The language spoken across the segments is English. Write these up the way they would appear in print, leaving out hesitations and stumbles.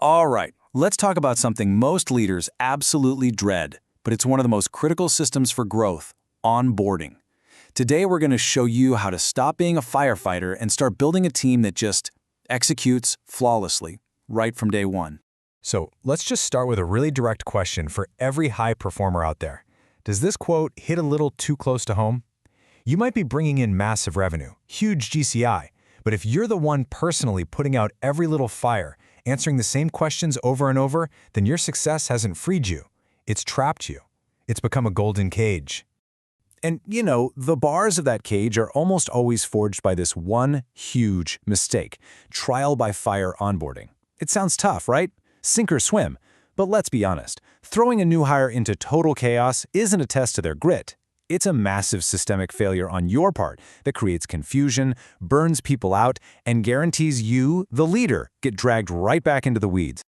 All right, let's talk about something most leaders absolutely dread, but it's one of the most critical systems for growth: onboarding. Today, we're going to show you how to stop being a firefighter and start building a team that just executes flawlessly, right from day one. So let's just start with a really direct question for every high performer out there. Does this quote hit a little too close to home? You might be bringing in massive revenue, huge GCI, but if you're the one personally putting out every little fire, answering the same questions over and over, then your success hasn't freed you. It's trapped you. It's become a golden cage. And, the bars of that cage are almost always forged by this one huge mistake: trial by fire onboarding. It sounds tough, right? Sink or swim. But let's be honest, throwing a new hire into total chaos isn't a test to their grit. It's a massive systemic failure on your part that creates confusion, burns people out, and guarantees you, the leader, get dragged right back into the weeds.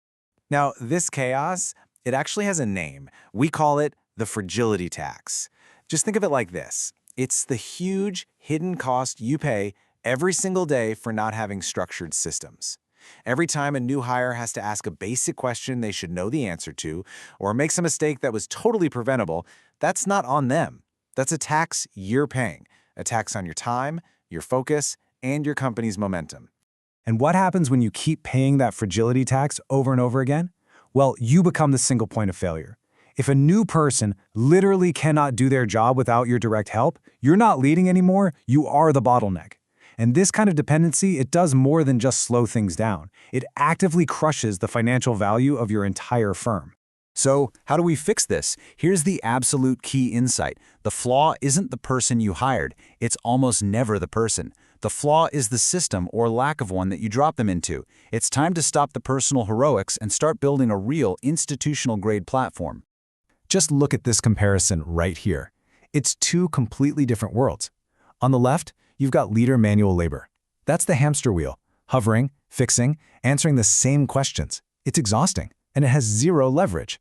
Now, this chaos, it actually has a name. We call it the fragility tax. Just think of it like this. It's the huge hidden cost you pay every single day for not having structured systems. Every time a new hire has to ask a basic question they should know the answer to, or makes a mistake that was totally preventable, that's not on them. That's a tax you're paying, a tax on your time, your focus, and your company's momentum. And what happens when you keep paying that fragility tax over and over again? Well, you become the single point of failure. If a new person literally cannot do their job without your direct help, you're not leading anymore, you are the bottleneck. And this kind of dependency, it does more than just slow things down. It actively crushes the financial value of your entire firm. So, how do we fix this? Here's the absolute key insight. The flaw isn't the person you hired. It's almost never the person. The flaw is the system or lack of one that you drop them into. It's time to stop the personal heroics and start building a real institutional-grade platform. Just look at this comparison right here. It's two completely different worlds. On the left, you've got leader manual labor. That's the hamster wheel, hovering, fixing, answering the same questions. It's exhausting, and it has zero leverage.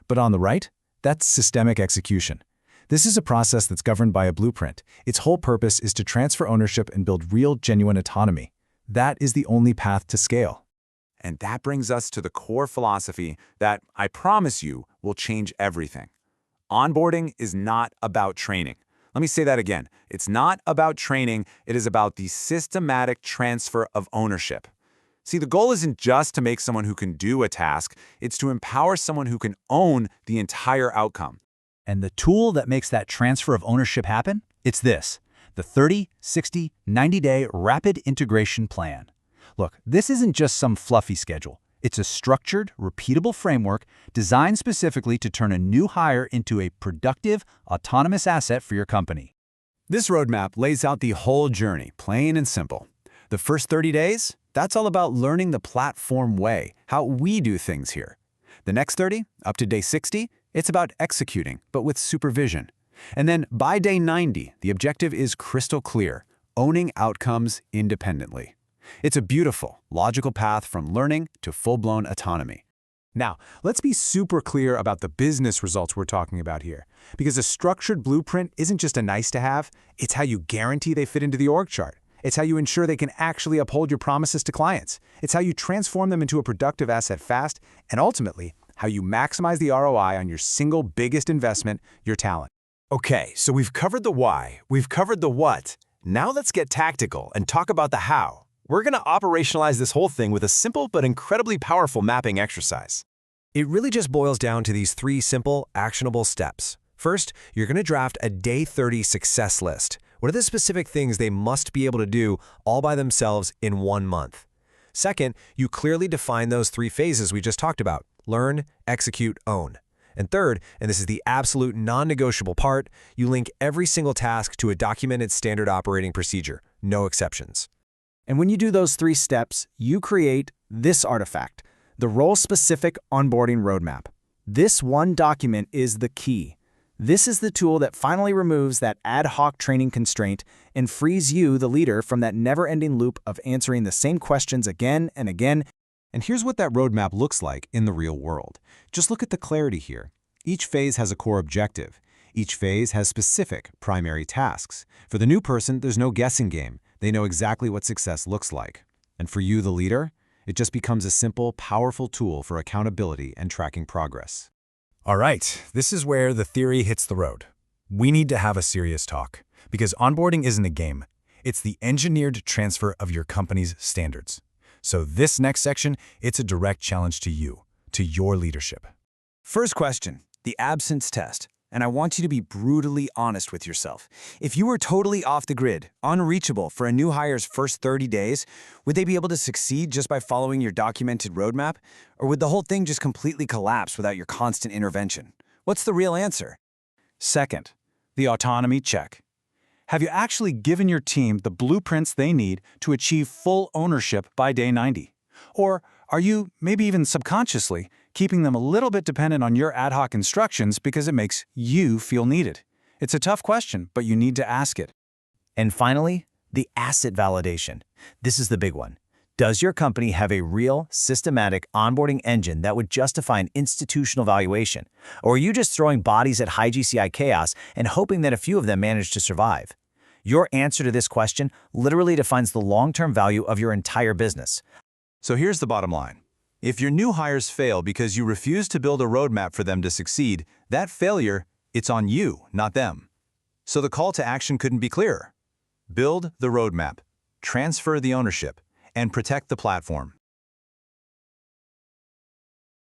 But on the right, that's systemic execution. This is a process that's governed by a blueprint. Its whole purpose is to transfer ownership and build real, genuine autonomy. That is the only path to scale. And that brings us to the core philosophy that, I promise you, will change everything. Onboarding is not about training. Let me say that again. It's not about training. It is about the systematic transfer of ownership. See, the goal isn't just to make someone who can do a task. It's to empower someone who can own the entire outcome. And the tool that makes that transfer of ownership happen? It's this: the 30, 60, 90-day rapid integration plan. Look, this isn't just some fluffy schedule. It's a structured, repeatable framework designed specifically to turn a new hire into a productive, autonomous asset for your company. This roadmap lays out the whole journey, plain and simple. The first 30 days, that's all about learning the platform way, how we do things here. The next 30, up to day 60, it's about executing, but with supervision. And then by day 90, the objective is crystal clear: owning outcomes independently. It's a beautiful, logical path from learning to full-blown autonomy. Now, let's be super clear about the business results we're talking about here, because a structured blueprint isn't just a nice-to-have, it's how you guarantee they fit into the org chart. It's how you ensure they can actually uphold your promises to clients. It's how you transform them into a productive asset fast, and ultimately, how you maximize the ROI on your single biggest investment, your talent. Okay, so we've covered the why, we've covered the what. Now let's get tactical and talk about the how. We're going to operationalize this whole thing with a simple but incredibly powerful mapping exercise. It really just boils down to these 3 simple, actionable steps. First, you're going to draft a Day 30 success list. What are the specific things they must be able to do all by themselves in 1 month? Second, you clearly define those 3 phases we just talked about: learn, execute, own. And third, and this is the absolute non-negotiable part, you link every single task to a documented standard operating procedure, no exceptions. And when you do those 3 steps, you create this artifact: the role-specific onboarding roadmap. This one document is the key. This is the tool that finally removes that ad hoc training constraint and frees you, the leader, from that never-ending loop of answering the same questions again and again. And here's what that roadmap looks like in the real world. Just look at the clarity here. Each phase has a core objective. Each phase has specific primary tasks. For the new person, there's no guessing game. They know exactly what success looks like. And for you, the leader, It just becomes a simple, powerful tool for accountability and tracking progress. All right, this is where the theory hits the road. We need to have a serious talk, because onboarding isn't a game. It's the engineered transfer of your company's standards. So this next section, it's a direct challenge to you, to your leadership. First question, the absence test. And I want you to be brutally honest with yourself. If you were totally off the grid, unreachable for a new hire's first 30 days, would they be able to succeed just by following your documented roadmap? Or would the whole thing just completely collapse without your constant intervention? What's the real answer? Second, the autonomy check. Have you actually given your team the blueprints they need to achieve full ownership by day 90? Or are you, maybe even subconsciously, keeping them a little bit dependent on your ad hoc instructions because it makes you feel needed? It's a tough question, but you need to ask it. And finally, the asset validation. This is the big one. Does your company have a real, systematic onboarding engine that would justify an institutional valuation? Or are you just throwing bodies at high GCI chaos and hoping that a few of them manage to survive? Your answer to this question literally defines the long-term value of your entire business. So here's the bottom line. If your new hires fail because you refuse to build a roadmap for them to succeed, that failure, it's on you, not them. So the call to action couldn't be clearer. Build the roadmap, transfer the ownership, and protect the platform.